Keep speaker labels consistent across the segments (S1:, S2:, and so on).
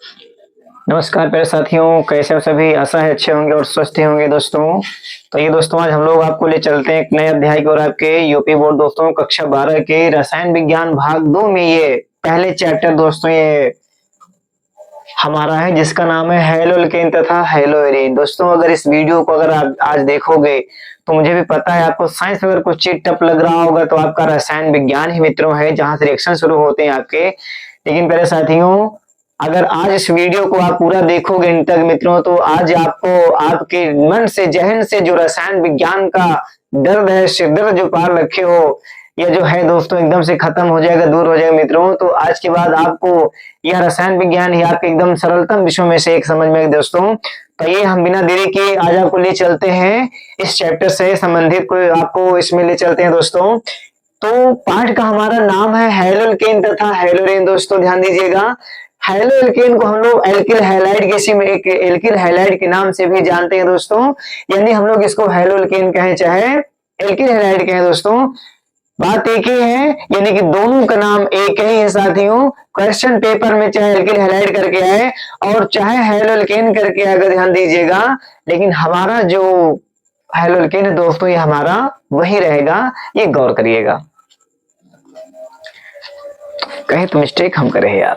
S1: नमस्कार प्यारे साथियों, कैसे हो सभी। आशा है अच्छे होंगे और स्वस्थ ही होंगे दोस्तों। तो ये दोस्तों आज हम लोग आपको ले चलते हैं एक नए अध्याय की ओर। आपके यूपी बोर्ड दोस्तों कक्षा 12 के रसायन विज्ञान भाग 2 में ये पहले चैप्टर दोस्तों ये हमारा है, जिसका नाम है हेलोल्केन तथा हेलोएरिन। दोस्तों अगर इस वीडियो को अगर आप आज देखोगे तो मुझे भी पता है आपको साइंस में अगर कुछ चीज टफ लग रहा होगा तो आपका रसायन विज्ञान ही मित्रों है, जहां से रिएक्शन शुरू होते हैं आपके। लेकिन प्यारे साथियों, अगर आज इस वीडियो को आप पूरा देखोगे इन तक मित्रों, तो आज आपको आपके मन से जहन से जो रसायन विज्ञान का दर्द है, सिर दर्द जो पार रखे हो, यह जो है दोस्तों एकदम से खत्म हो जाएगा, दूर हो जाएगा मित्रों। तो आज के बाद आपको यह रसायन विज्ञान ही आपके एकदम सरलतम विषयों में से एक समझ में आएगा दोस्तों। तो ये हम बिना देरी के आज आपको ले चलते हैं इस चैप्टर से संबंधित कोई आपको इसमें ले चलते हैं दोस्तों। तो पाठ का हमारा नाम है हेलोल्केन तथा हेलोरेन। दोस्तों ध्यान दीजिएगा, हेलोल्केन को हम लोग एल्किल हैलाइड एल्किल हैलाइड के नाम से भी जानते हैं दोस्तों, यानी हम लोग इसको हेलोल्केन कहें चाहे एल्किल हैलाइड कहें दोस्तों, बात एक ही है, यानी कि दोनों का नाम एक ही है साथियों। क्वेश्चन पेपर में चाहे एल्किल हैलाइड करके आए और चाहे हेलोल्केन करके आए, अगर ध्यान दीजिएगा, लेकिन हमारा जो हेलोल्केन है दोस्तों ये हमारा वही रहेगा, ये गौर करिएगा। कहे तो मिस्टेक हम करे यार,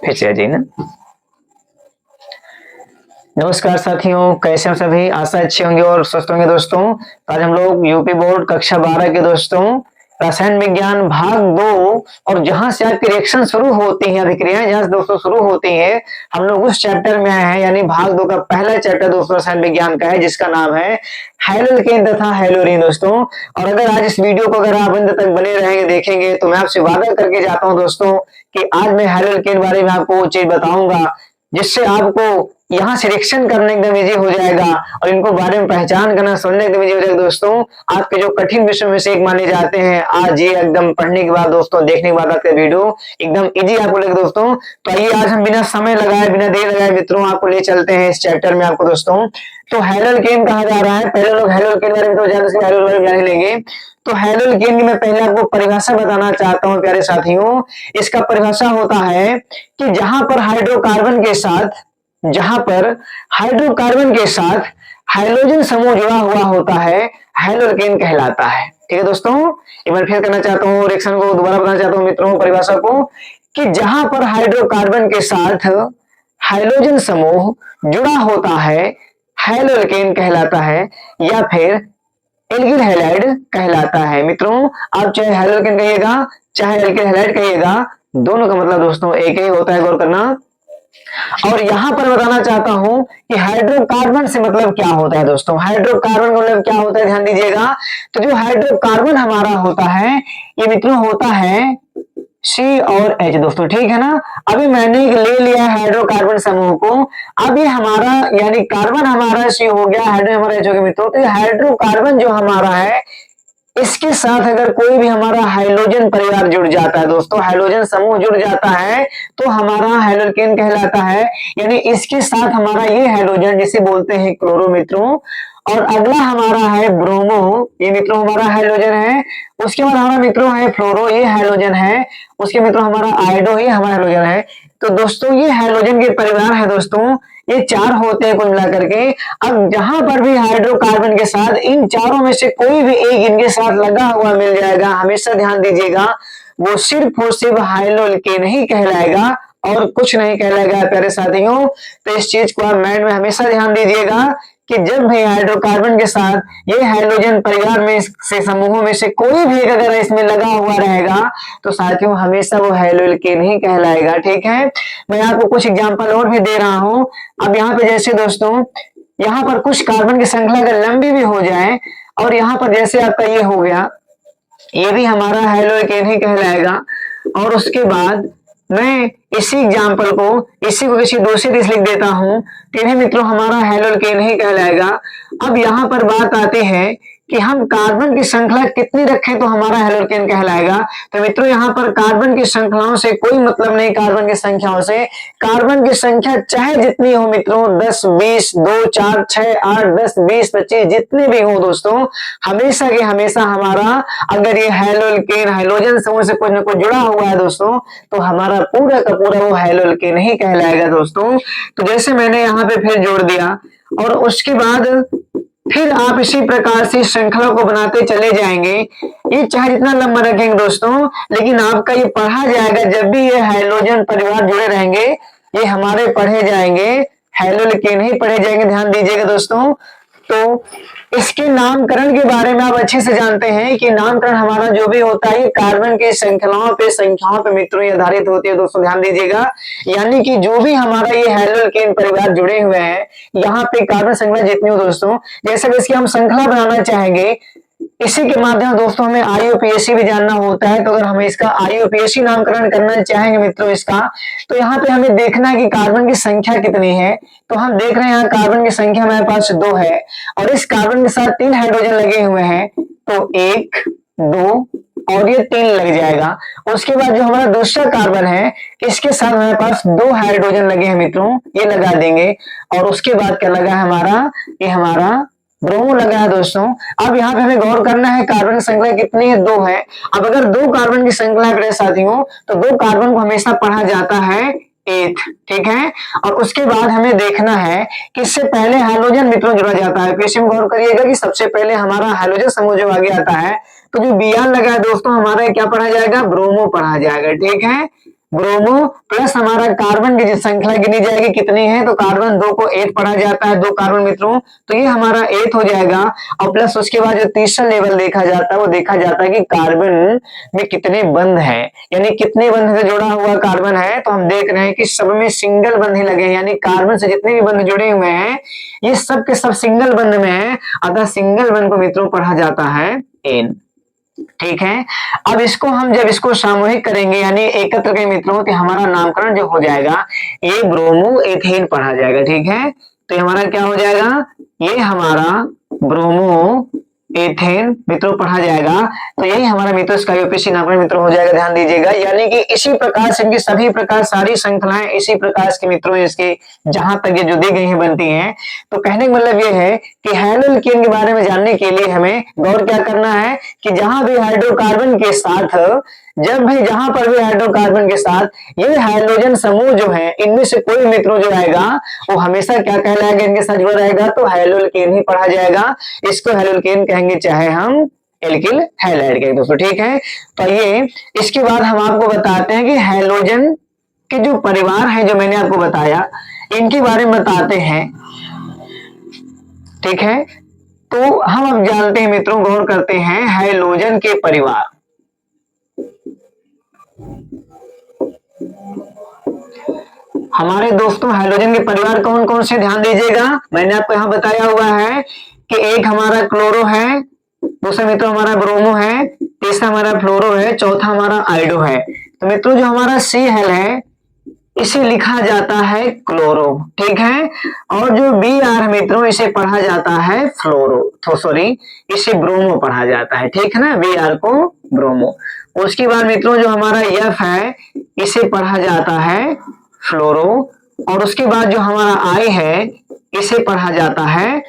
S1: फिर से जी ना। नमस्कार साथियों, कैसे हैं सभी। आशा अच्छे होंगे और स्वस्थ होंगे दोस्तों। आज हम लोग यूपी बोर्ड कक्षा 12 के दोस्तों रसायन विज्ञान भाग 2, और जहां से आपकी रिएक्शन शुरू होती है, अभिक्रियाएं जहां से दोस्तों शुरू होती है, हम लोग उस चैप्टर में आए हैं, यानी भाग 2 का पहला चैप्टर दोस्तों रसायन विज्ञान का है, जिसका नाम है हेलोल्केन तथा हेलोरीन दोस्तों। और अगर आज इस वीडियो को अगर आप अंत तक बने रहेंगे देखेंगे, तो मैं आपसे वादा करके जाता हूं दोस्तों कि आज मैं हेलोल्केन बारे में आपको वो चीज बताऊंगा जिससे आपको यहाँ सिलेक्शन करने एकदम इजी हो जाएगा और इनको बारे में पहचान करना समझने एकदम इजी हो जाएगा दोस्तों। आपके जो कठिन विषयों में से एक माने जाते हैं, आज ये एकदम पढ़ने के बाद दोस्तों, देखने के बाद आपका वीडियो एकदम इजी आपको लगे दोस्तों। तो आइए आज हम बिना समय लगाए, बिना देर लगाए मित्रों आपको ले चलते हैं इस चैप्टर में आपको दोस्तों। तो हेलोल्केन कहा जा रहा है, पहले लोग हेलोल्केन बारे में तो जान लेंगे। तो हेलोल्केन की मैं पहले आपको परिभाषा बताना चाहता हूं प्यारे साथियों। इसका परिभाषा होता है कि जहां पर हाइड्रोकार्बन के साथ हाइड्रोजन समूह जुड़ा हुआ होता है, हेलोल्केन कहलाता है। ठीक है दोस्तों, एक बार फिर करना चाहता हूँ, रिएक्शन को दोबारा बताना चाहता हूँ मित्रों परिभाषा को, कि जहां पर हाइड्रोकार्बन के साथ हाइड्रोजन समूह जुड़ा होता है, हेलोल्केन कहलाता है, या फिर एल्किल हैलाइड कहलाता है। मित्रों आप चाहे हेलोल्केन कहिएगा चाहे एल्किल हैलाइड कहिएगा, दोनों का मतलब दोस्तों एक ही होता है, गौर करना। और यहां पर बताना चाहता हूं कि हाइड्रोकार्बन से मतलब क्या होता है दोस्तों। हाइड्रोकार्बन का मतलब क्या होता है, ध्यान दीजिएगा। तो जो हाइड्रोकार्बन हमारा होता है, ये मित्रों होता है सी और एच दोस्तों, ठीक है ना। अभी मैंने ले लिया है हाइड्रोकार्बन समूह को, अब ये हमारा यानी कार्बन हमारा सी हो गया, हाइड्रोजन हमारा एच हो गया मित्रों। तो हाइड्रोकार्बन जो हमारा है, इसके साथ अगर कोई भी हमारा हाइड्रोजन परिवार जुड़ जाता है दोस्तों, हाइड्रोजन समूह जुड़ जाता है, तो हमारा हेलोल्केन कहलाता है। यानी इसके साथ हमारा ये हाइड्रोजन जिसे बोलते हैं क्लोरो मित्रों, और अगला हमारा है ब्रोमो, ये मित्रों हमारा हाइड्रोजन है। उसके बाद हमारा मित्रों है फ्लोरो, ये हाइड्रोजन है। उसके मित्रों हमारा आयोडो, ये हमारा हाइड्रोजन है। तो दोस्तों ये हाइड्रोजन के परिवार है दोस्तों, ये 4 होते हैं कुल मिलाकर के। अब जहां पर भी हाइड्रोकार्बन के साथ इन चारों में से कोई भी एक इनके साथ लगा हुआ मिल जाएगा, हमेशा ध्यान दीजिएगा, वो सिर्फ और सिर्फ हेलोल्केन ही कहलाएगा और कुछ नहीं कहलाएगा प्यारे साथियों। तो इस चीज को आप माइंड में हमेशा ध्यान दीजिएगा कि जब भी हाइड्रोकार्बन के साथ ये हाइड्रोजन परिवार में से समूहों में से कोई भी अगर इसमें लगा हुआ रहेगा, तो साथियों हमेशा वो हेलोल्केन ही कहलाएगा। ठीक है, मैं आपको कुछ एग्जांपल और भी दे रहा हूं। अब यहाँ पे जैसे दोस्तों, यहाँ पर कुछ कार्बन की श्रृंखला अगर लंबी भी हो जाए, और यहाँ पर जैसे आपका ये हो गया, ये भी हमारा हेलोल्केन ही कहलाएगा। और उसके बाद मैं इसी एग्जाम्पल को किसी दूसरी चीज लिख देता हूं, तो भी मित्रों हमारा हेलोल्केन ही कहलाएगा। अब यहाँ पर बात आती है कि हम कार्बन की श्रृंखला कितनी रखें तो हमारा हेलोल्केन कहलाएगा। तो मित्रों यहाँ पर कार्बन की श्रृंखलाओं से कोई मतलब नहीं, कार्बन की संख्याओं से। कार्बन की संख्या चाहे जितनी हो मित्रों, 10, 20, 2, 4, 6, 8, 10, 20, 25 जितने भी हो दोस्तों, हमेशा के हमेशा हमारा अगर ये हेलोल्केन हाइड्रोजन समूह से कुछ न कुछ जुड़ा हुआ है दोस्तों, तो हमारा पूरा का पूरा वो हेलोल्केन ही कहलाएगा दोस्तों। तो जैसे मैंने यहाँ पे फिर जोड़ दिया और उसके बाद फिर आप इसी प्रकार से श्रृंखला को बनाते चले जाएंगे। ये चाहे जितना लंबा रखेंगे दोस्तों, लेकिन आपका ये पढ़ा जाएगा। जब भी ये हाइड्रोजन परिवार जुड़े रहेंगे, ये हमारे पढ़े जाएंगे, हेलोल्केन ही पढ़े जाएंगे। ध्यान दीजिएगा दोस्तों। तो इसके नामकरण के बारे में आप अच्छे से जानते हैं कि नामकरण हमारा जो भी होता है कार्बन की श्रृंखलाओं पे संख्याओं पे मित्रों आधारित होती है दोस्तों। ध्यान दीजिएगा, यानी कि जो भी हमारा ये हेलोल्केन परिवार जुड़े हुए हैं, यहाँ पे कार्बन श्रृंखला जितनी हो दोस्तों, जैसे इसकी हम श्रृंखला बनाना चाहेंगे, इसी के माध्यम दोस्तों हमें आईयूपीएसी भी जानना होता है। तो अगर हमें इसका आईयूपीएसी नामकरण करना चाहेंगे मित्रों इसका, तो यहाँ पे हमें देखना है कि कार्बन की संख्या कितनी है। तो हम देख रहे हैं यहाँ कार्बन की संख्या हमारे पास 2 है और इस कार्बन के साथ 3 हाइड्रोजन लगे हुए हैं, तो 1, 2 और ये 3 लग जाएगा। उसके बाद जो हमारा दूसरा कार्बन है, इसके साथ हमारे पास 2 हाइड्रोजन लगे हैं मित्रों, ये लगा देंगे। और उसके बाद क्या लगा है हमारा, ये हमारा ब्रोमो लगा है दोस्तों। अब यहाँ पे हमें गौर करना है कार्बन की संख्या कितनी है, 2 है। अब अगर 2 कार्बन की संख्या है मेरे साथियों, तो 2 कार्बन को हमेशा पढ़ा जाता है 8, ठीक है। और उसके बाद हमें देखना है कि इससे पहले हाइड्रोजन मित्रों जुड़ा जाता है। फिर गौर करिएगा कि सबसे पहले हमारा हाइड्रोजन समूह जो आगे आता है, तो जो Br लगा है दोस्तों, हमारा क्या पढ़ा जाएगा, ब्रोमो पढ़ा जाएगा, ठीक है। ब्रोमो प्लस हमारा कार्बन की संख्या गिनी जाएगी कितनी है, तो कार्बन 2 को 8 पढ़ा जाता है, 2 कार्बन मित्रों, तो ये हमारा 8 हो जाएगा। और प्लस उसके बाद जो तीसरा लेवल देखा जाता है, वो देखा जाता है कि कार्बन में कितने बंध है, यानी कितने बंध से जुड़ा हुआ कार्बन है। तो हम देख रहे हैं कि सब में सिंगल बंध ही लगे हैं, यानी कार्बन से जितने भी बंध जुड़े हुए हैं ये सब के सब सिंगल बंध में है, अतः सिंगल बंध को मित्रों पढ़ा जाता है एन, ठीक है। अब इसको हम जब इसको सामूहिक करेंगे यानी एकत्र के मित्रों, तो हमारा नामकरण जो हो जाएगा ये ब्रोमो एथेन पढ़ा जाएगा, ठीक है। तो हमारा क्या हो जाएगा, ये हमारा ब्रोमो एथेन मित्रों पढ़ा जाएगा। तो यही हमारा मित्रों इसका यूपीएससी नामकरण मित्रों हो जाएगा। ध्यान दीजिएगा, यानी कि इसी प्रकार से इनकी सभी प्रकार सारी श्रृंखलाएं इसी प्रकार के मित्रों इसके जहां तक ये जो दी गई हैं बनती हैं। तो कहने का मतलब ये है कि हेलोल्केन के बारे में जानने के लिए हमें गौर क्या करना है कि जहां भी हाइड्रोकार्बन के साथ, जब भी जहां पर भी हाइड्रोकार्बन के साथ ये हाइड्रोजन समूह जो है, इनमें से कोई मित्रों जो आएगा वो हमेशा क्या कहलाएगा, इनके साथ जुड़ा रहेगा, तो हेलोल्केन ही पढ़ा जाएगा। इसको हेलोल्केन कहेंगे, चाहे हम एल्किल हैलाइड कहेंगे दोस्तों, ठीक है। तो ये इसके बाद हम आपको बताते हैं कि हेलोजन के जो परिवार है जो मैंने आपको बताया, इनके बारे में बताते हैं, ठीक है। तो हम अब जानते हैं मित्रों, गौर करते हैं हेलोजन के परिवार। हमारे दोस्तों हेलोजन के परिवार कौन कौन से, ध्यान दीजिएगा। मैंने आपको यहां बताया हुआ है कि एक हमारा क्लोरो है, दूसरा मित्रों हमारा ब्रोमो है, तीसरा हमारा फ्लोरो है, चौथा हमारा आइडो है। तो मित्रों जो हमारा सी हेल है इसे लिखा जाता है क्लोरो, ठीक है। और जो बी आर मित्रों इसे पढ़ा जाता है फ्लोरो, तो सॉरी इसे ब्रोमो पढ़ा जाता है, ठीक है ना, बी आर को ब्रोमो। उसके बाद मित्रों जो हमारा एफ है इसे पढ़ा जाता है फ्लोरो, और उसके बाद जो हमारा आई है इसे पढ़ा जाता है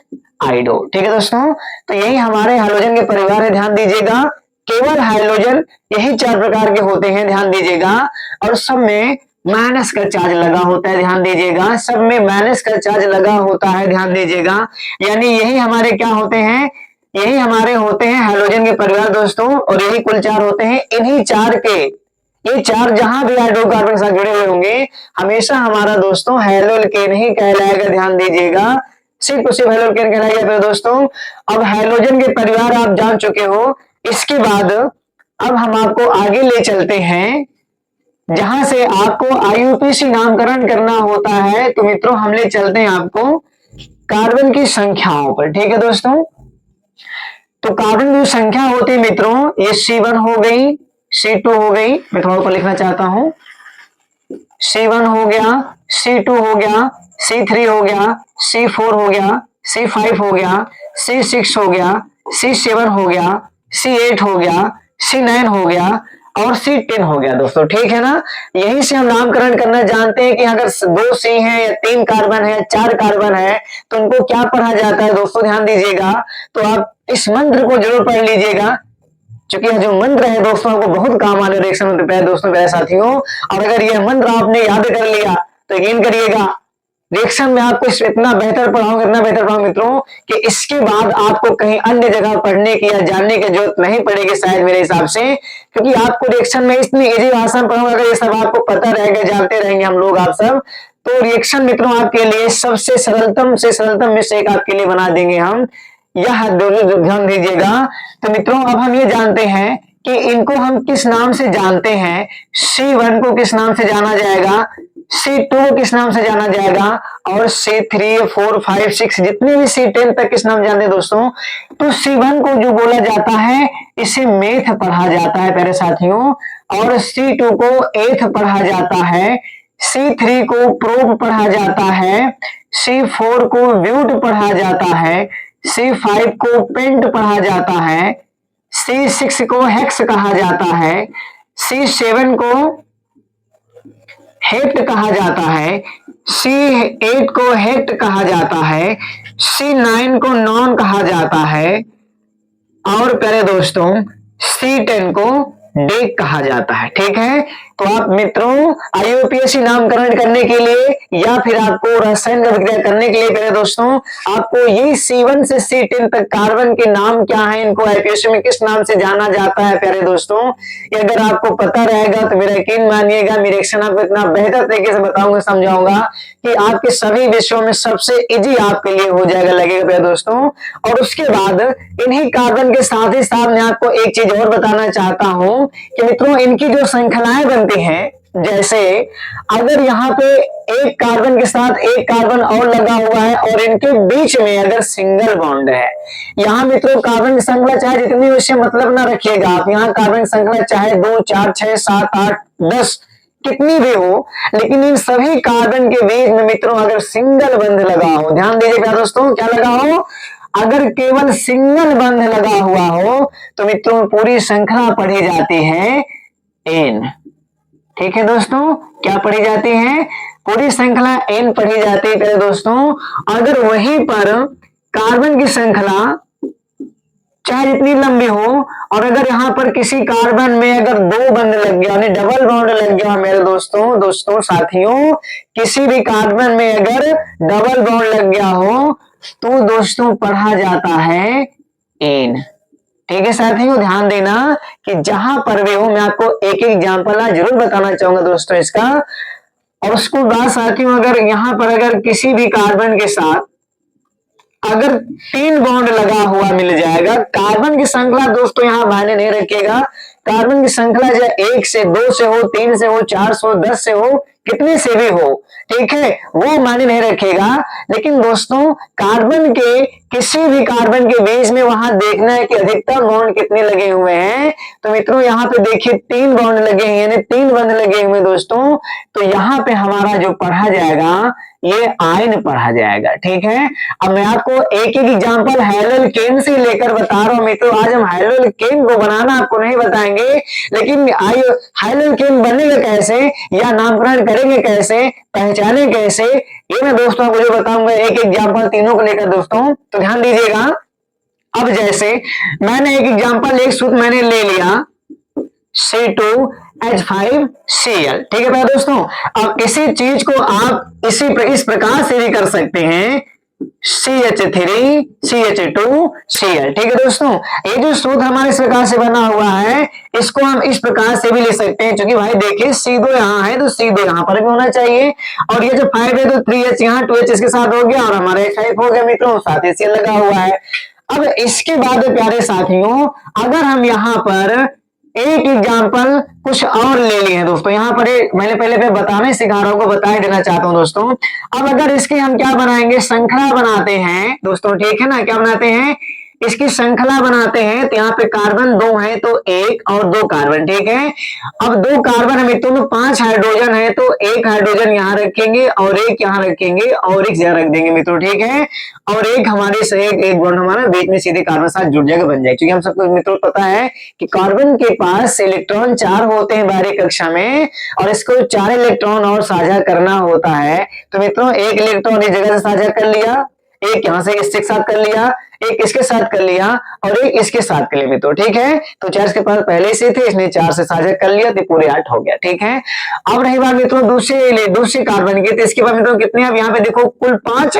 S1: आइडो, ठीक है दोस्तों। तो यही हमारे हाइड्रोजन के परिवार है, ध्यान दीजिएगा। केवल हाइड्रोजन यही 4 प्रकार के होते हैं, ध्यान दीजिएगा। और सब में माइनस का चार्ज लगा होता है, ध्यान दीजिएगा, सब में माइनस का चार्ज लगा होता है, ध्यान दीजिएगा। यानी यही हमारे क्या होते हैं, यही हमारे होते हैं हाइड्रोजन के परिवार दोस्तों, और यही कुल 4 होते हैं। इन्हीं 4 के, ये 4 जहां भी हाइड्रोकार्बन के साथ जुड़े हुए होंगे हमेशा हमारा दोस्तों हेलोल्केन ही कहलाएगा, ध्यान दीजिएगा, सिर्फ उसी हेलोल्केन कहलाएगा। फिर दोस्तों अब हाइड्रोजन के परिवार आप जान चुके हो। इसके बाद अब हम आपको आगे ले चलते हैं, जहां से आपको आईयूपीएसी नामकरण करना होता है। तो मित्रों हम ले चलते हैं आपको कार्बन की संख्याओं पर, ठीक है दोस्तों। तो कार्बन की संख्या होती है मित्रों, ये C1 हो गई, C2 हो गई, मैं थोड़ा ऊपर लिखना चाहता हूं, C1 हो गया, C2 हो गया, C3 हो गया, C4 हो गया, C5 हो गया, C6 हो गया, C7 हो गया, C8 हो गया, C9 हो गया और C10 हो गया दोस्तों, ठीक है ना। यही से हम नामकरण करना जानते हैं कि अगर 2 C है या 3 कार्बन है, 4 कार्बन है तो उनको क्या पढ़ा जाता है दोस्तों, ध्यान दीजिएगा। तो आप इस मंत्र को जरूर पढ़ लीजिएगा, क्योंकि जो मंत्र है दोस्तों आपको बहुत काम आने रिएक्शन में प्यारे दोस्तों, प्यारे साथियों। और अगर यह मंत्र आपने याद कर लिया तो यकीन करिएगा रिएक्शन में आपको इतना बेहतर पढ़ाऊंगा, इतना बेहतर पढ़ाऊंगा मित्रों कि इसके बाद आपको कहीं अन्य जगह पढ़ने की या जानने की जरूरत नहीं पड़ेगी शायद मेरे हिसाब से, क्योंकि आपको रिएक्शन में इतनी इजी भाषा में पढ़ाऊंगा। अगर ये सब आपको पता रहेगा, जानते रहेंगे हम लोग आप सब, तो रिएक्शन मित्रों आपके लिए सबसे सरलतम से सरलतम में से एक आपके लिए बना देंगे हम। यह ध्यान दीजिएगा। तो मित्रों अब हम ये जानते हैं कि इनको हम किस नाम से जानते हैं। C1 को किस नाम से जाना जाएगा, C2 को किस नाम से जाना जाएगा, और C3, 4, 5, 6 जितने भी C10 तक किस नाम जानते हैं दोस्तों। तो C1 को जो बोला जाता है इसे मेथ पढ़ा जाता है प्यारे साथियों, और C2 को एथ पढ़ा जाता है, C3 को प्रोब पढ़ा जाता है, C4 को व्यूट पढ़ा जाता है, C5 को पेंट पढ़ा जाता है, C6 को हेक्स कहा जाता है, C7 को हेक्ट कहा जाता है, C8 को हेक्ट कहा जाता है, C9 को नॉन कहा जाता है, और प्यारे दोस्तों C10 को डेक कहा जाता है, ठीक है। तो आप मित्रों IUPAC नामकरण करने के लिए या फिर आपको रसायन अभिक्रिया करने के लिए प्यारे दोस्तों आपको ये C1 से C10 तक कार्बन के नाम क्या है, इनको IUPAC में किस नाम से जाना जाता है प्यारे दोस्तों, ये अगर आपको पता रहेगा तो मेरा यकीन मानिएगा मेरे रिएक्शन आपको इतना बेहतर तरीके से बताऊंगा, समझाऊंगा कि आपके सभी विषयों में सबसे इजी आपके लिए हो जाएगा, लगेगा प्यारे दोस्तों। और उसके बाद इन्हीं कार्बन के साथ ही साथ मैं आपको एक चीज और बताना चाहता हूं कि मित्रों इनकी जो श्रृंखलाएं बनती हैं, जैसे अगर यहाँ पे एक कार्बन के साथ एक कार्बन और लगा हुआ है और इनके बीच में अगर सिंगल बॉन्ड है, यहाँ मित्रों कार्बन की श्रृंखला चाहे जितनी उससे मतलब ना रखिएगा आप, यहाँ कार्बन की श्रृंखला चाहे 2, 4, 6, 7, 8, 10 कितनी भी हो, लेकिन इन सभी कार्बन के बीच में मित्रों अगर सिंगल बंध लगा हो, ध्यान दीजिएगा दोस्तों क्या लगा हो, अगर केवल सिंगल बंध लगा हुआ हो तो मित्रों पूरी श्रृंखला पढ़ी जाती है एन, ठीक है दोस्तों, क्या पढ़ी जाती है, पूरी श्रृंखला एन पढ़ी जाती है प्यारे दोस्तों। अगर वहीं पर कार्बन की श्रृंखला चाहे जितनी लंबी हो और अगर यहाँ पर किसी कार्बन में अगर 2 बंध लग गया यानी डबल बॉन्ड लग गया मेरे दोस्तों साथियों, किसी भी कार्बन में अगर डबल बॉन्ड लग गया हो तो दोस्तों पढ़ा जाता है एन, ठीक है साथियों। ध्यान देना कि जहां पर भी हो मैं आपको एक एग्जांपल जरूर बताना चाहूंगा दोस्तों इसका। और उसको बाद साथियों अगर यहाँ पर अगर किसी भी कार्बन के साथ अगर 3 बॉन्ड लगा हुआ मिल जाएगा, कार्बन की श्रृंखला दोस्तों यहाँ मायने नहीं रखिएगा, कार्बन की श्रृंखला चाहे 1 से 2 से हो, 3 से हो, 4 से हो, 10 से हो, कितने से भी हो, ठीक है, वो मायने नहीं रखेगा। लेकिन दोस्तों कार्बन के किसी भी कार्बन के बीच में वहां देखना है कि अधिकतम बॉन्ड कितने लगे हुए हैं। तो मित्रों यहाँ पे देखिए 3 बॉन्ड लगे हैं यानी 3 बंध लगे हुए दोस्तों, तो यहाँ पे हमारा जो पढ़ा जाएगा ये आयन पढ़ा जाएगा, ठीक है। अब मैं आपको एक एक एग्जांपल हैलोल्केन से लेकर बता रहा हूं मित्रों, आज हम हैलोल्केन को बनाना आपको नहीं बताएंगे, लेकिन हैलोल्केन बनेगा कैसे या नामकरण करेंगे कैसे, पहचाने कैसे, ये मैं दोस्तों आपको जो बताऊंगा एक एग्जांपल तीनों को लेकर दोस्तों, तो ध्यान दीजिएगा। अब जैसे मैंने एक एग्जांपल एक सूत्र मैंने ले लिया C2H5Cl, ठीक है भाई दोस्तों। अब इसी चीज को आप इस प्रकार से भी कर सकते हैं CH3CH2Cl, ठीक है दोस्तों। ये जो सूत्र हमारे इस प्रकार से बना हुआ है इसको हम इस प्रकार से भी ले सकते हैं, क्योंकि भाई देखिए C2 यहाँ है तो C2 यहाँ पर भी होना चाहिए, और ये जो 5 है तो 3H यहाँ 2H इसके साथ हो गया और हमारा H5 हो गया मित्रों, साथ ही Cl लगा हुआ है। अब इसके बाद प्यारे साथियों अगर हम यहाँ पर एक एग्जाम्पल कुछ और ले लिए हैं दोस्तों, यहाँ पर मैंने पहले बताने सिखा रहा हूँ, बता देना चाहता हूँ दोस्तों। अब अगर इसके हम क्या बनाएंगे, श्रृंखला बनाते हैं दोस्तों, ठीक है ना, क्या बनाते हैं, इसकी श्रृंखला बनाते हैं तो यहाँ पे कार्बन 2 है तो 1 और 2 कार्बन, ठीक है। अब 2 कार्बन है मित्रों तो 5 हाइड्रोजन है तो 1 हाइड्रोजन यहाँ रखेंगे और 1 यहाँ रखेंगे और 1 यहाँ रख देंगे मित्रों, ठीक है। और एक हमारे से एक बॉन्ड हमारा बीच में सीधे कार्बन साथ जुड़ जाएगा, बन जाएगा। क्योंकि हम सबको मित्रों पता है कि कार्बन के पास इलेक्ट्रॉन 4 होते हैं बाहरी कक्षा में और इसको 4 इलेक्ट्रॉन और साझा करना होता है। तो मित्रों एक इलेक्ट्रॉन इस जगह से साझा कर लिया, एक यहां से इसके साथ कर लिया, एक इसके साथ कर लिया और एक इसके साथ कर लिया मित्रों, ठीक है। तो 4 इसके पास पहले से थे, इसने 4 से साझा कर लिया तो पूरे 8 हो गया, ठीक है। अब रही बात मित्रों दूसरे कार्बन की, तो इसके पास मित्रों कितने, अब यहाँ पे देखो कुल 5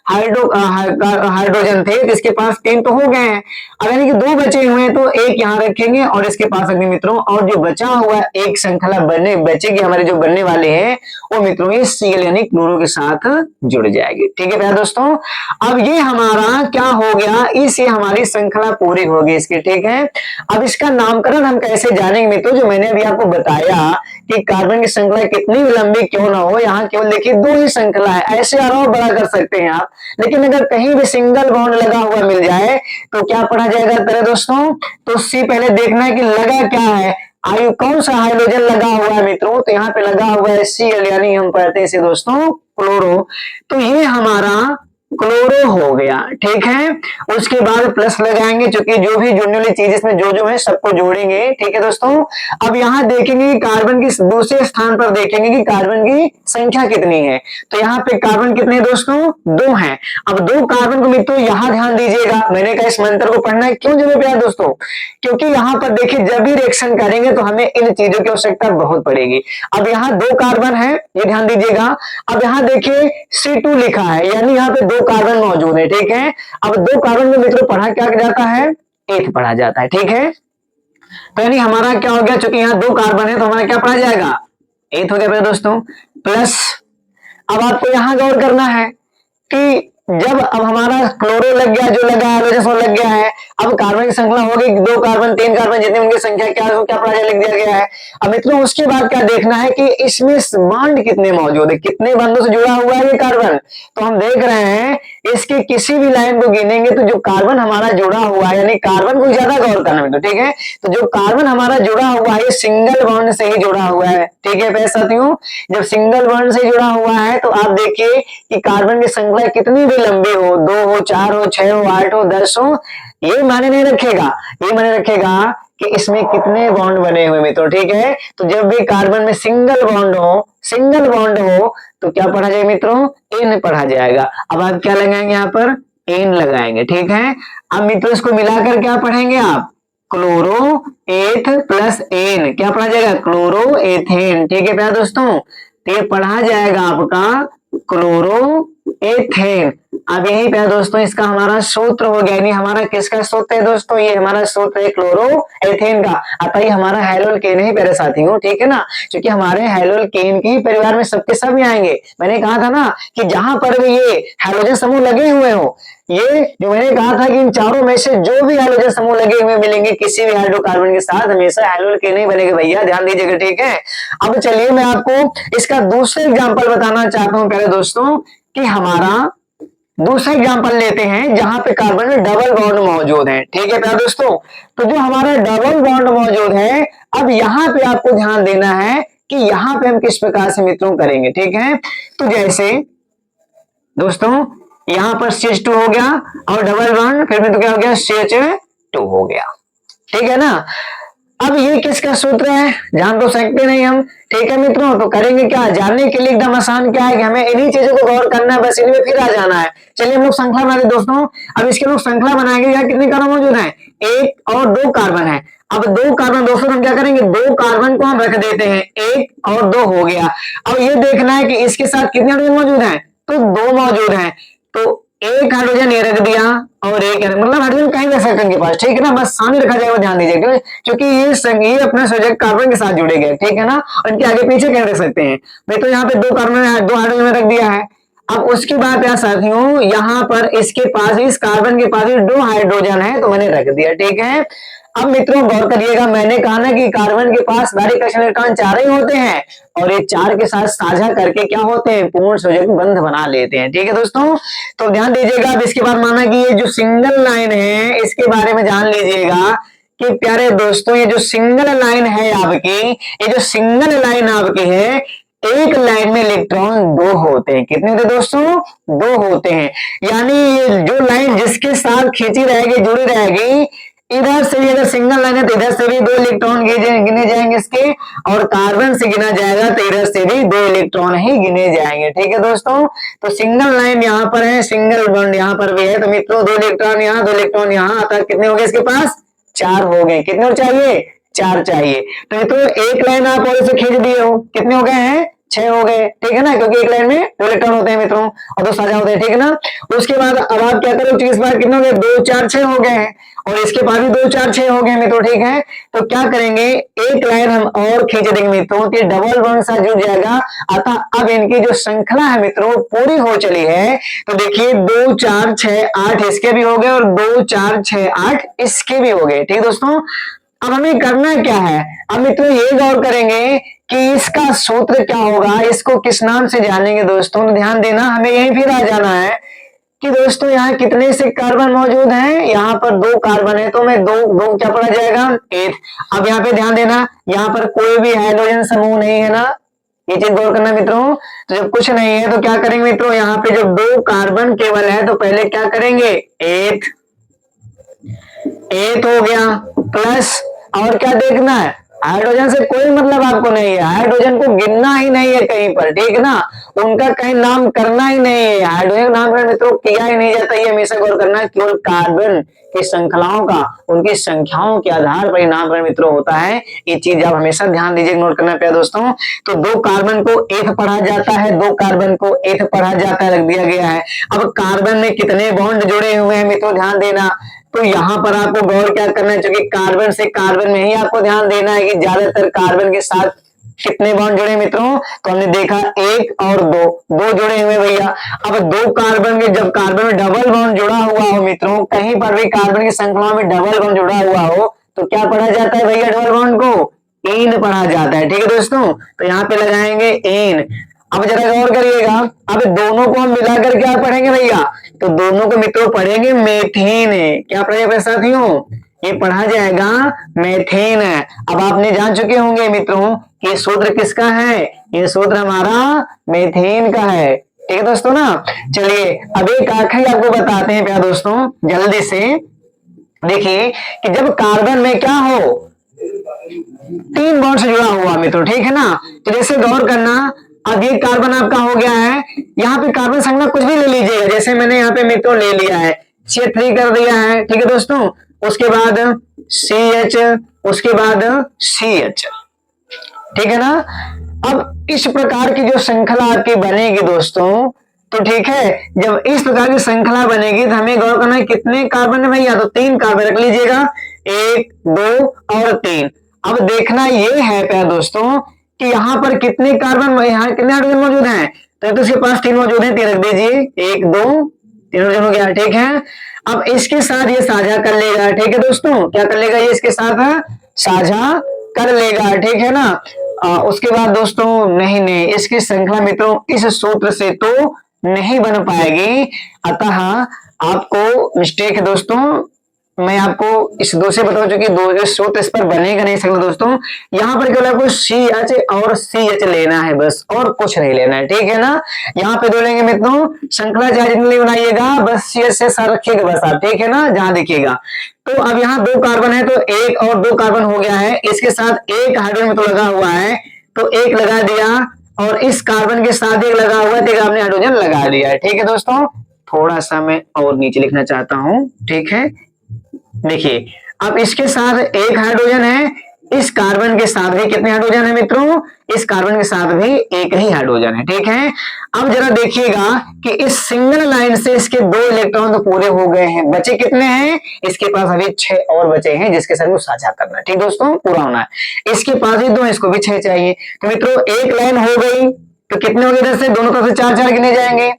S1: हाइड्रोजन थे तो इसके पास 3 तो हो गए हैं। अब यानी कि 2 बचे हुए हैं तो 1 यहाँ रखेंगे और इसके पास रखेंगे मित्रों, और जो बचा हुआ एक श्रृंखला बचेगी हमारे जो बनने वाले हैं वो मित्रों ये Cl यानी क्लोरो के साथ जुड़ जाएगी, ठीक है प्यारे दोस्तों। अब ये हमारा क्या हो गया, इससे हमारी श्रृंखला पूरी होगी इसकी, ठीक है। अब इसका नामकरण हम कैसे जानेंगे मित्रों, जो मैंने अभी आपको बताया कि कार्बन की श्रृंखला कितनी भी लंबी क्यों ना हो, यहाँ केवल देखिए 2 ही श्रृंखला है, ऐसे और बड़ा कर सकते हैं आप, लेकिन अगर कहीं भी सिंगल बॉन्ड लगा हुआ मिल जाए तो क्या पढ़ा जाएगा प्यारे दोस्तों, तो सी पहले देखना है कि लगा क्या है, आयु कौन सा हाइड्रोजन लगा हुआ है मित्रों, तो यहाँ पे लगा हुआ है Cl यानी हम पढ़ते हैं इसे दोस्तों क्लोरो, तो ये हमारा क्लोरो हो गया, ठीक है। उसके बाद प्लस लगाएंगे क्योंकि जो भी जुड़ने वाली चीज इसमें जो है सबको जोड़ेंगे, ठीक है दोस्तों। अब यहाँ देखेंगे कार्बन की दूसरे स्थान पर देखेंगे कि कार्बन की संख्या कितनी है, तो यहाँ पे कार्बन कितने दोस्तों 2 हैं। अब 2 कार्बन को मित्रों यहाँ ध्यान दीजिएगा, मैंने कहा इस मंत्र को पढ़ना है, क्यों जरूरी है दोस्तों, क्योंकि यहाँ पर देखिए जब भी रिएक्शन करेंगे तो हमें इन चीजों की आवश्यकता बहुत पड़ेगी। अब यहाँ 2 कार्बन है, ये ध्यान दीजिएगा। अब यहाँ देखिए C2 लिखा है यानी यहाँ पे 2 कार्बन मौजूद है, ठीक है। अब 2 कार्बन में मित्रों पढ़ा क्या जाता है, 1 पढ़ा जाता है, ठीक है। तो यानी हमारा क्या हो गया, चूंकि यहाँ 2 कार्बन है तो हमारा क्या पढ़ा जाएगा, 8 हो गया मेरे दोस्तों। प्लस अब आपको यहाँ गौर करना है कि जब अब हमारा क्लोरो लग गया, जो लगा हाइड्रोजन लग गया है, अब कार्बन की श्रृंखला हो गई 2 कार्बन 3 कार्बन जितने उनकी संख्या क्या पढ़ा जाए लिख दिया गया है। अब मित्रों उसके बाद क्या देखना है कि इसमें बॉन्ड कितने मौजूद है, कितने बंधों से जुड़ा हुआ है ये कार्बन, तो हम देख रहे हैं इसकी किसी भी लाइन को गिनेंगे तो जो कार्बन हमारा जुड़ा हुआ है, यानी कार्बन को ज्यादा गौर करना मित्रों, ठीक है। तो जो कार्बन हमारा जुड़ा हुआ है सिंगल बॉन्ड से ही जुड़ा हुआ है, ठीक है प्यारे साथियों। जब सिंगल बॉन्ड से जुड़ा हुआ है तो आप देखिए कि कार्बन की श्रृंखला कितनी भी लंबी हो, 2 हो, 4 हो, 6 हो, 8 हो, 10 हो, ये माने नहीं रखेगा, ये माने रखेगा कि इसमें कितने बॉन्ड बने हुए मित्रों, ठीक है। तो जब भी कार्बन में सिंगल बॉन्ड हो तो क्या पढ़ा जाएगा मित्रों, एन पढ़ा जाएगा। अब आप क्या लगाएंगे यहाँ पर, एन लगाएंगे, ठीक है। अब मित्रों इसको मिलाकर क्या पढ़ेंगे आप, क्लोरो एथ प्लस एन, क्या पढ़ा जाएगा, क्लोरो एथेन, ठीक है प्यारे दोस्तों। तो ये पढ़ा जाएगा आपका क्लोरो एथेन। अब यही प्यारे दोस्तों इसका हमारा सूत्र हो गया, यानी हमारा किसका सूत्र है दोस्तों, ये हमारा सूत्र है क्लोरो एथेन का। अतः ये हमारा हैलोल्केन है प्यारे साथियों, ठीक है ना, क्योंकि हमारे हैलोल्केन के परिवार में सबके सब ही आएंगे। मैंने कहा था ना कि जहां पर भी ये हैलोजन समूह लगे हुए हो, ये जो मैंने कहा था कि इन चारों में से जो भी हैलोजन समूह लगे हुए मिलेंगे किसी भी हाइड्रोकार्बन के साथ हमेशा हैलोल्केन ही बनेगा भैया, ध्यान दीजिएगा, ठीक है। अब चलिए मैं आपको इसका दूसरा एग्जांपल बताना चाहता हूं प्यारे दोस्तों, कि हमारा दूसरा एग्जांपल लेते हैं जहां पे कार्बन में डबल बॉन्ड मौजूद है, ठीक है प्यारे दोस्तों। तो जो हमारा डबल बॉन्ड मौजूद है, अब यहाँ पे आपको ध्यान देना है कि यहाँ पे हम किस प्रकार से मित्रों करेंगे, ठीक है। तो जैसे दोस्तों यहाँ पर CH2 हो गया और डबल बॉन्ड, फिर में तो क्या हो गया, CH2 हो गया, ठीक है ना। अब ये किसका सूत्र है, जान तो सकते नहीं हम, ठीक है मित्रों। तो करेंगे क्या, जानने के लिए एकदम आसान क्या है कि हमें इन्हीं चीजों को गौर करना है, बस इनमें फिर आ जाना है। चलिए हम लोग श्रृंखला बनाते दोस्तों। अब इसके लोग श्रृंखला बनाएंगे, यहाँ कितने कार्बन मौजूद है, 1 और 2 कार्बन है। अब 2 कार्बन दोस्तों हम क्या करेंगे, 2 कार्बन को हम रख देते हैं, 1 और 2 हो गया। अब ये देखना है कि इसके साथ कितने हाइड्रोजन मौजूद है, तो 2 मौजूद है, तो 1 हाइड्रोजन ये रख दिया और 1 मतलब हाइड्रोजन कहीं रख सकते हैं पास, ठीक है ना, बस सामने रखा जाएगा, ध्यान दीजिएगा, क्योंकि ये अपना संयोजक कार्बन के साथ जुड़े गए, ठीक है ना, और इनके आगे पीछे कहीं रख सकते हैं। मैं तो यहाँ पे 2 कार्बन 2 हाइड्रोजन रख दिया है। अब उसके बाद यार साथियों यहाँ पर इसके पास इस कार्बन के पास 2 हाइड्रोजन है तो मैंने रख दिया, ठीक है। अब मित्रों गौर करिएगा, मैंने कहा ना कि कार्बन के पास डायरेक्ट कक्षीय इलेक्ट्रॉन 4 ही होते हैं और ये 4 के साथ साझा करके क्या होते हैं, पूर्ण संयोजक बंध बना लेते हैं। ठीक है दोस्तों, तो ध्यान दीजिएगा। अब इसके बाद माना कि ये जो सिंगल लाइन है इसके बारे में जान लीजिएगा कि प्यारे दोस्तों ये जो सिंगल लाइन है आपकी, ये जो सिंगल लाइन आपकी है, एक लाइन में इलेक्ट्रॉन 2 होते हैं। कितने होते दोस्तों, 2 होते हैं। यानी ये जो लाइन जिसके साथ खींची रहेगी, जुड़ी रहेगी, इधर से भी अगर सिंगल लाइन है तो इधर से भी 2 इलेक्ट्रॉन गिने जाएंगे इसके, और कार्बन से गिना जाएगा तो इधर से भी 2 इलेक्ट्रॉन ही गिने जाएंगे। ठीक है दोस्तों, तो सिंगल लाइन यहाँ पर है, सिंगल बॉन्ड यहाँ पर भी है, तो मित्रों 2 इलेक्ट्रॉन यहाँ, 2 इलेक्ट्रॉन यहाँ, अतः कितने हो गए इसके पास, 4 हो गए। कितने और चाहिए, 4 चाहिए। तो मित्रों एक लाइन आप और इसे खींच दिए हो, कितने हो गए हैं, 6 हो गए। ठीक है ना, क्योंकि एक लाइन में 2 इलेक्ट्रॉन होते हैं मित्रों और 2 साझा होते हैं। ठीक है ना, उसके बाद अब आप क्या करो, इस बार कितने हो गए, 2 4 6 हो गए हैं और इसके बाद भी 2 4 6 हो गए मित्रों। ठीक है, तो क्या करेंगे, एक लाइन हम और खींच देंगे मित्रों, तो डबल बॉन्ड साथ जुड़ जाएगा। अतः अब इनकी जो श्रृंखला है मित्रों पूरी हो चली है। तो देखिए 2 4 6 8 इसके भी हो गए और 2 4 6 8 इसके भी हो गए। ठीक दोस्तों, अब हमें करना क्या है, अब मित्रों ये गौर करेंगे कि इसका सूत्र क्या होगा, इसको किस नाम से जानेंगे दोस्तों। तो ध्यान देना, हमें यहीं फिर आ जाना है कि दोस्तों यहाँ कितने से कार्बन मौजूद हैं, यहाँ पर 2 कार्बन है, तो मैं दो क्या पढ़ा जाएगा, 8। अब यहाँ पे ध्यान देना, यहाँ पर कोई भी हाइड्रोजन समूह नहीं है ना, ये चीज गौर करना मित्रों। तो जब कुछ नहीं है तो क्या करेंगे मित्रों, यहाँ पे जब 2 कार्बन केवल है तो पहले क्या करेंगे, 8 हो गया प्लस, और क्या देखना है, हाइड्रोजन से कोई मतलब आपको नहीं है, हाइड्रोजन को गिनना ही नहीं है कहीं पर। ठीक ना, उनका कहीं नाम करना ही नहीं है, हाइड्रोजन नाम मित्रों किया ही नहीं जाता। ये हमेशा गौर करना, केवल कार्बन की श्रृंखलाओं का उनकी संख्याओं के आधार पर नाम मित्रों होता है। ये चीज आप हमेशा ध्यान दीजिए, नोट करना प्यारे दोस्तों। तो 2 कार्बन को 1 पढ़ा जाता है, 2 कार्बन को 1 पढ़ा जाता है, रख दिया गया है। अब कार्बन में कितने बॉन्ड जुड़े हुए हैं मित्रों, ध्यान देना। तो यहाँ पर आपको गौर क्या करना है, क्योंकि कार्बन से कार्बन में ही आपको ध्यान देना है कि ज्यादातर कार्बन के साथ कितने बॉन्ड जुड़े मित्रों, तो हमने देखा 1 और 2 जुड़े हुए भैया। अब 2 कार्बन के, जब कार्बन में डबल बॉन्ड जुड़ा हुआ हो मित्रों, कहीं पर भी कार्बन की श्रृंखला में डबल बॉन्ड जुड़ा हुआ हो तो क्या पढ़ा जाता है भैया, डबल बॉन्ड को इन पढ़ा जाता है। ठीक है दोस्तों, तो यहाँ पे लगाएंगे इन। अब जरा गौर करिएगा, अब दोनों को हम मिलाकर क्या पढ़ेंगे भैया, तो दोनों को मित्रों पढ़ेंगे मेथेन। क्या पढ़ेगा साथियों, ये पढ़ा जाएगा मेथेन। अब आपने जान चुके होंगे मित्रों कि ये सूत्र किसका है, ये सूत्र हमारा मेथेन का है। ठीक है दोस्तों ना। चलिए अब एक आखिरी आपको बताते हैं प्यारे दोस्तों जल्दी से। देखिए कि जब कार्बन में क्या हो, 3 बॉन्ड से जुड़ा हुआ मित्रों, ठीक है ना, तो जैसे गौर करना, अब ये कार्बन आपका हो गया है, यहाँ पे कार्बन संख्या कुछ भी ले लीजिएगा, जैसे मैंने यहाँ पे मित्रों ले लिया है, CH3 कर दिया है। ठीक है दोस्तों, उसके बाद CH, उसके बाद CH। ठीक है ना। अब इस प्रकार की जो श्रृंखला आपकी बनेगी दोस्तों, तो ठीक है, जब इस प्रकार की श्रृंखला बनेगी तो हमें गौर करना है कितने कार्बन है भैया, तो 3 कार्बन रख लीजिएगा, 1 2 और 3। अब देखना ये है प्यारे दोस्तों कि यहाँ पर कितने कार्बन, यहाँ कितने हाइड्रोजन मौजूद हैं, तो इसके पास 3 मौजूद हैं, 3 रख दीजिए, 1 2 3 हाइड्रोजन हो गया। ठीक है, अब इसके साथ ये साझा कर लेगा। ठीक है दोस्तों, क्या कर लेगा, ये इसके साथ साझा कर लेगा। ठीक है ना। उसके बाद दोस्तों नहीं, इसकी श्रृंखला मित्रों इस सूत्र से तो नहीं बन पाएगी, अतः आपको मिस्टेक है दोस्तों। मैं आपको इस 2 से बता चुकी, 2 सूत्र इस पर बनेगा नहीं सकता दोस्तों। यहाँ पर केवल आपको CH और CH लेना है बस, और कुछ नहीं लेना है। ठीक है ना, यहाँ पे 2 लेंगे मित्रों, श्रृंखला चाहे जितनी बनाइएगा बस CH से साथ रखिएगा बस आप। ठीक है ना, जहां देखिएगा। तो अब यहाँ 2 कार्बन है तो 1 और 2 कार्बन हो गया है, इसके साथ 1 हाइड्रोजन तो लगा हुआ है, तो 1 लगा दिया, और इस कार्बन के साथ 1 लगा हुआ है, तो आपने हाइड्रोजन लगा दिया है। ठीक है दोस्तों, थोड़ा सा मैं और नीचे लिखना चाहता हूं। ठीक है, देखिए अब इसके साथ 1 हाइड्रोजन है, इस कार्बन के साथ भी कितने हाइड्रोजन है मित्रों, इस कार्बन के साथ भी 1 ही हाइड्रोजन है। ठीक है, अब जरा देखिएगा कि इस सिंगल लाइन से इसके 2 इलेक्ट्रॉन तो पूरे हो गए हैं, बचे कितने हैं, इसके पास अभी 6 और बचे हैं जिसके साथ वो साझा करना है। ठीक दोस्तों, पूरा होना है। इसके पास भी 2, इसको भी 6 चाहिए। तो मित्रों 1 लाइन हो गई, तो कितने हो गए, इधर से दोनों तरफ से 4 गिने जाएंगे।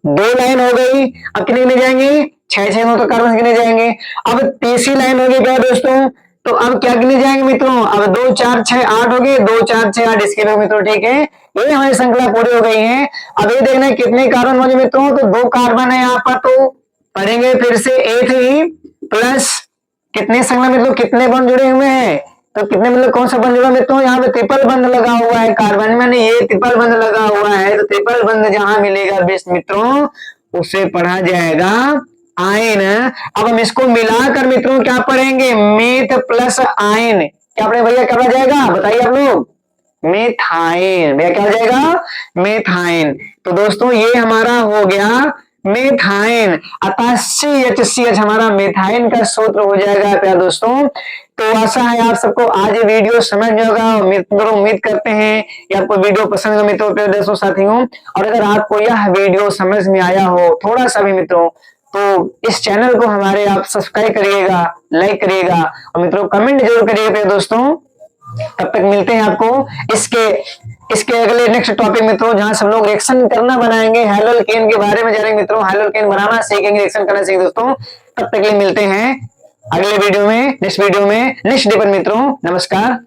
S1: 2 लाइन हो गई, अब कितने गिने जाएंगे, 6 तो कार्बन गिने जाएंगे। अब तीसरी लाइन होगी क्या दोस्तों, तो अब क्या गिने जाएंगे मित्रों, अब 2 4 6 8 हो गए, 2 4 6 8 इसके लोग मित्रों, ठीक है, ये हमारी श्रृंखला पूरी हो गई है। अब ये देखना है कितने कार्बन बने मित्रों, तो 2 कार्बन है यहाँ पर, तो पढ़ेंगे फिर से A3 प्लस कितने श्रृंखला मित्रों, कितने बंध जुड़े हुए हैं, तो कितने मतलब कौन सा बंध जुड़ा मित्रों, यहाँ पे ट्रिपल बंध लगा हुआ है कार्बन में, ये ट्रिपल बंध लगा हुआ है, तो ट्रिपल बंध जहां मिलेगा मित्रों उसे पढ़ा जाएगा आयन। अब हम इसको मिलाकर मित्रों क्या पढ़ेंगे, मेथ प्लस आयन, क्या पढ़ेंगे भैया, क्या पढ़ा जाएगा बताइए आप लोग, मेथाइन, भैया क्या हो जाएगा, मेथाइन। तो दोस्तों ये हमारा हो गया मेथाइन, अतः CH हमारा मेथाइन का सूत्र हो जाएगा प्यारे दोस्तों। तो आशा है आप सबको आज ये वीडियो समझ में होगा, मित्रों उम्मीद करते हैं कि आपको वीडियो पसंद होगा मित्रों, प्यारे दोस्तों साथियों। और अगर आपको यह वीडियो समझ में आया हो थोड़ा सा भी मित्रों, तो इस चैनल को हमारे आप सब्सक्राइब करिएगा, लाइक करिएगा और मित्रों कमेंट जरूर करिएगा प्यारे दोस्तों। तब तक मिलते हैं आपको इसके अगले नेक्स्ट टॉपिक मित्रों, जहां सब लोग रिएक्शन करना बनाएंगे, हैलोल्केन के बारे में जानेंगे मित्रों, हैलोल्केन बनाना सीखेंगे, रिएक्शन करना सीखेंगे दोस्तों। तब तक के लिए मिलते हैं अगले वीडियो में, नेक्स्ट डे पर मित्रों, नमस्कार।